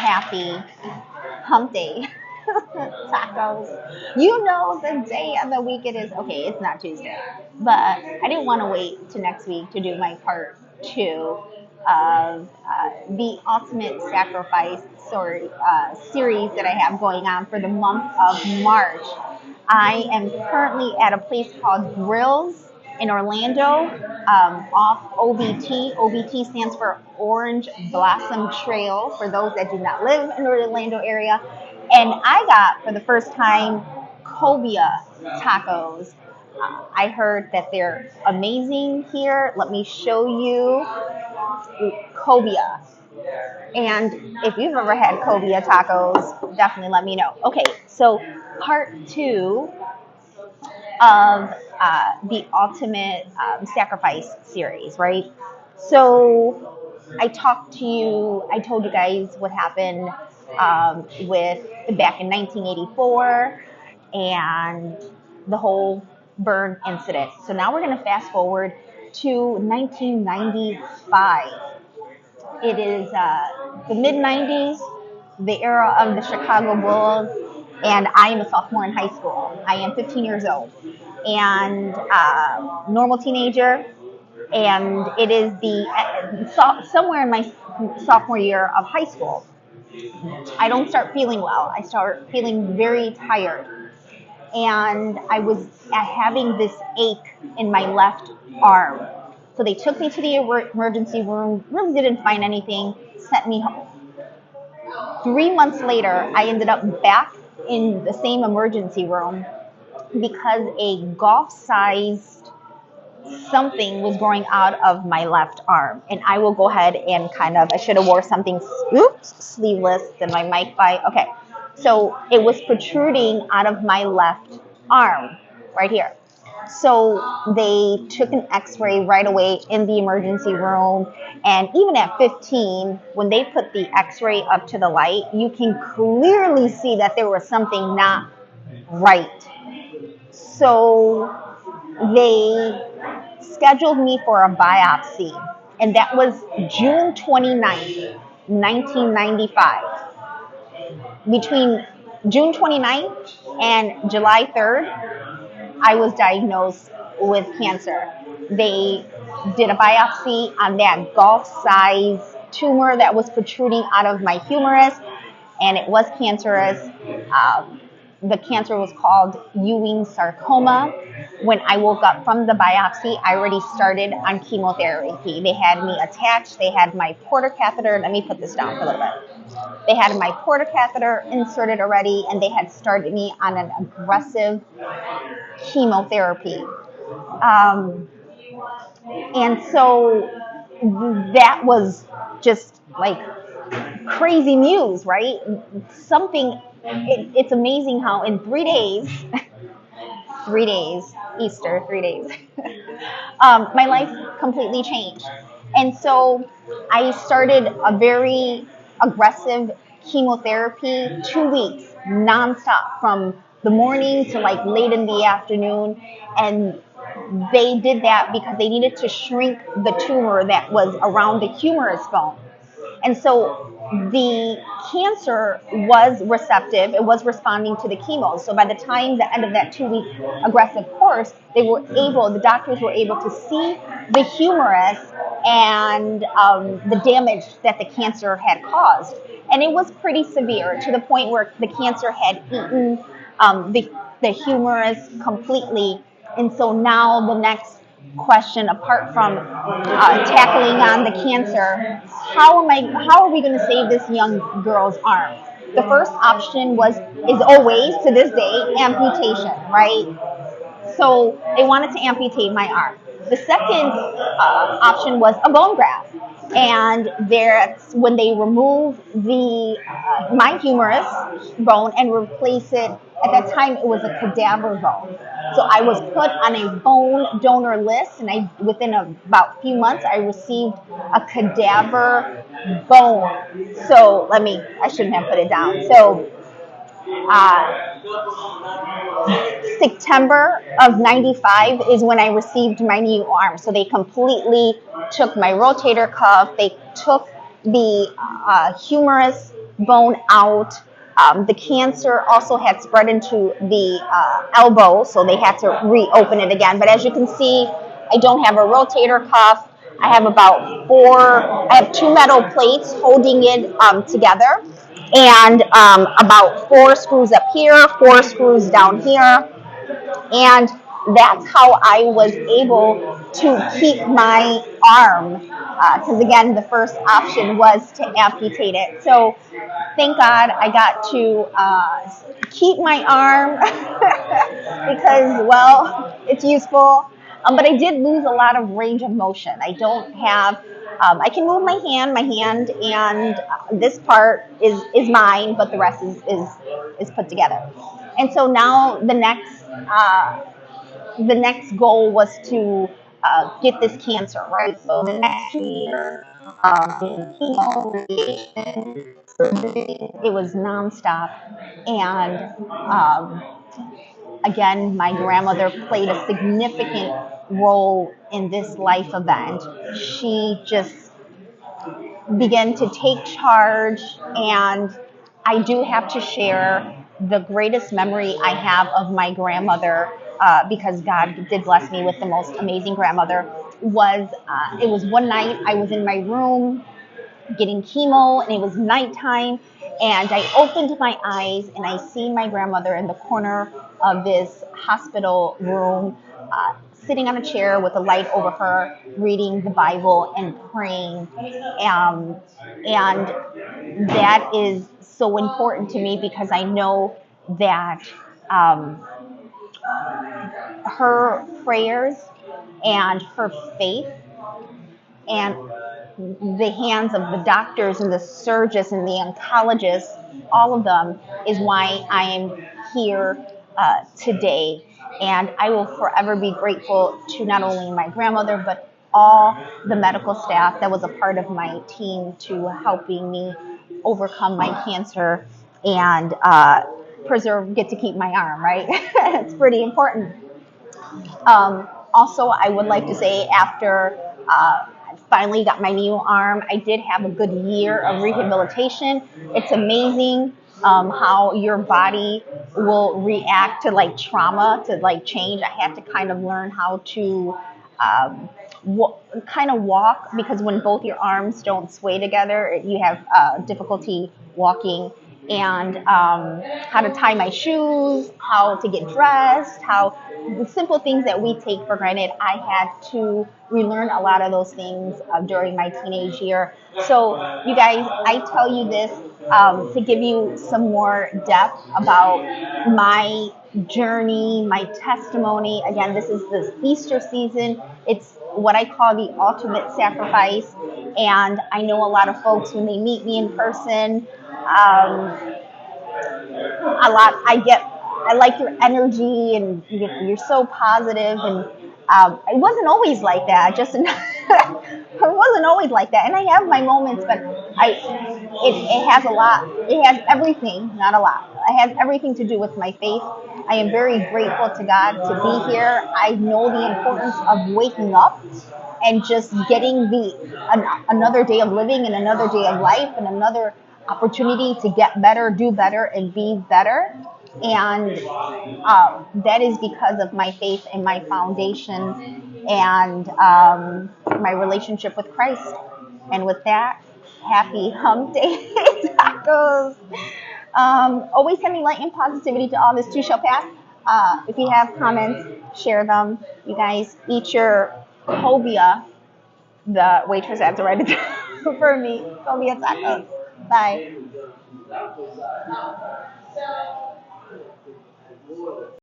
happy hump day tacos. You know the day of the week it is. Okay, it's not Tuesday, but I didn't want to wait to next week to do my part two of the Ultimate Sacrifice series that I have going on for the month of March. I am currently at a place called Grills in Orlando, off OBT. OBT stands for Orange Blossom Trail for those that do not live in the Orlando area. And I got, for the first time, cobia tacos. I heard that they're amazing here. Let me show you cobia. And if you've ever had cobia tacos, definitely let me know. Okay, so part two of the Ultimate Sacrifice series, right? So I told you guys what happened with back in 1984 and the whole burn incident. So now we're going to fast forward to 1995. It is the mid 90s, the era of the Chicago Bulls, and I am a sophomore in high school. I am 15 years old and normal teenager, and it is somewhere in my sophomore year of high school. I don't start feeling well. I start feeling very tired, and I was having this ache in my left arm. So they took me to the emergency room, really didn't find anything, sent me home. 3 months later, I ended up back in the same emergency room because a golf-sized something was growing out of my left arm. And I will go ahead and I should have wore something, sleeveless, and my mic by, okay. So it was protruding out of my left arm, right here. So they took an x-ray right away in the emergency room. And even at 15, when they put the x-ray up to the light, you can clearly see that there was something not right. So they scheduled me for a biopsy. And that was June 29th, 1995. Between June 29th and July 3rd, I was diagnosed with cancer. They did a biopsy on that golf-sized tumor that was protruding out of my humerus, and it was cancerous. The cancer was called Ewing sarcoma. When I woke up from the biopsy, I already started on chemotherapy. They had me attached. They had my Porter catheter. Let me put this down for a little bit. They had my Porter catheter inserted already, and they had started me on an aggressive chemotherapy. And so that was just like crazy news, right? It's amazing how in 3 days, 3 days, Easter, 3 days, my life completely changed. And so I started a very aggressive chemotherapy, 2 weeks, nonstop, from the morning to like late in the afternoon. And they did that because they needed to shrink the tumor that was around the humerus bone. And so the cancer was receptive. It was responding to the chemo. So by the time the end of that 2-week aggressive course, the doctors were able to see the humerus and the damage that the cancer had caused. And it was pretty severe, to the point where the cancer had eaten the humerus completely. And so now the next question, apart from tackling on the cancer, how are we going to save this young girl's arm? The first option is always, to this day, amputation, right? So they wanted to amputate my arm. The second option was a bone graft. And that's when they remove my humerus bone and replace it. At that time, it was a cadaver bone. So I was put on a bone donor list, and within about a few months, I received a cadaver bone. So I shouldn't have put it down. So September of 95 is when I received my new arm. So they completely took my rotator cuff. They took the humerus bone out. The cancer also had spread into the elbow, so they had to reopen it again. But as you can see, I don't have a rotator cuff. I have I have two metal plates holding it together, and about four screws up here, four screws down here. And that's how I was able to keep my arm. Because again, the first option was to amputate it. So thank God I got to keep my arm because, well, it's useful. But I did lose a lot of range of motion. I don't have, I can move my hand, and this part is mine, but the rest is put together. And so now the next goal was to get this cancer, right? So the next year, chemo, radiation, it was nonstop. And again, my grandmother played a significant role in this life event. She just began to take charge, and I do have to share the greatest memory I have of my grandmother, because God did bless me with the most amazing grandmother. It was one night I was in my room getting chemo, and it was nighttime, and I opened my eyes and I see my grandmother in the corner of this hospital room, sitting on a chair with a light over her, reading the Bible and praying. And that is so important to me because I know that her prayers and her faith and the hands of the doctors and the surgeons and the oncologists, all of them, is why I am here today. And I will forever be grateful to not only my grandmother, but all the medical staff that was a part of my team to helping me overcome my cancer and get to keep my arm, right? It's pretty important. Also, I would like to say after I finally got my new arm, I did have a good year of rehabilitation. It's amazing how your body will react to like trauma, to like change. I had to kind of learn how to kind of walk, because when both your arms don't sway together, you have difficulty walking. And how to tie my shoes, how to get dressed, how the simple things that we take for granted. I had to relearn a lot of those things during my teenage year. So, you guys, I tell you this to give you some more depth about my journey, my testimony. Again, this is the Easter season. It's what I call the ultimate sacrifice. And I know a lot of folks, when they meet me in person, I like your energy, and you're so positive. And it wasn't always like that. It wasn't always like that. And I have my moments, but it has a lot. It has everything, not a lot. It has everything to do with my faith. I am very grateful to God to be here. I know the importance of waking up and just getting another day of living and another day of life and another opportunity to get better, do better, and be better. And that is because of my faith and my foundation and my relationship with Christ. And with that, happy hump day tacos. Always sending light and positivity to all. This too shall pass. If you have comments, share them. You guys eat your cobia. The waitress had to write it down for me. Cobia tacos. Bye.